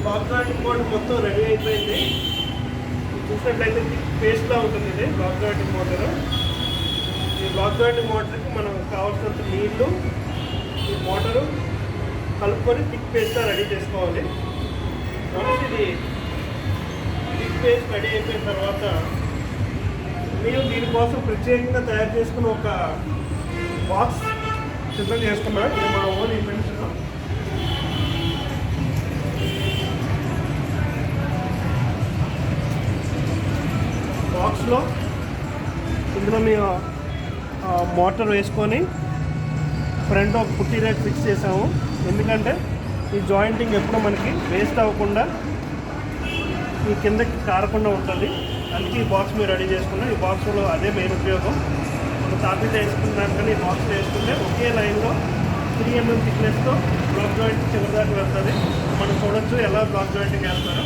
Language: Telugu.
బ్లాక్ జాయింటింగ్ మోటార్ మొత్తం రెడీ అయిపోయింది. చూసినట్లయితే పేస్ట్లా ఉంటుంది ఇది బ్లాక్ జాయింటింగ్ మోటారు. ఈ బ్లాక్ జాయింటింగ్ మోటార్కి మనం కావాల్సినంత నీళ్లు ఈ మోటారు కలుపుకొని థిక్ పేస్ట్లా రెడీ చేసుకోవాలి. కాబట్టి ఇది థిక్ పేస్ట్ రెడీ అయిపోయిన తర్వాత మీరు దీనికోసం ప్రత్యేకంగా తయారు చేసుకున్న ఒక బాక్స్ సిద్ధం చేసుకున్నాం. ఇది మా ఓన్ ఇన్వెన్షన్. బాక్స్లో ఇందులో మేము మోటార్ వేసుకొని ఫ్రంట్ ఒక పుట్టి రేట్ ఫిక్స్ చేసాము. ఎందుకంటే ఈ జాయింటింగ్ ఎప్పుడూ మనకి వేస్ట్ అవ్వకుండా ఈ కిందకి కారకుండా ఉంటుంది. అందుకే ఈ బాక్స్ మీరు రెడీ చేసుకున్నాం. ఈ బాక్స్లో అదే మెయిన్ ఉపయోగం. మనం తాపీట వేసుకున్నాం కానీ ఈ బాక్స్లో వేసుకుంటే ఒకే లైన్లో 3 mm థిక్నెస్తో బ్లాక్ జాయింట్ చివరి దాకా వెళ్తుంది. మనం చూడొచ్చు ఎలా బ్లాక్ జాయింటింగ్ వేస్తారో.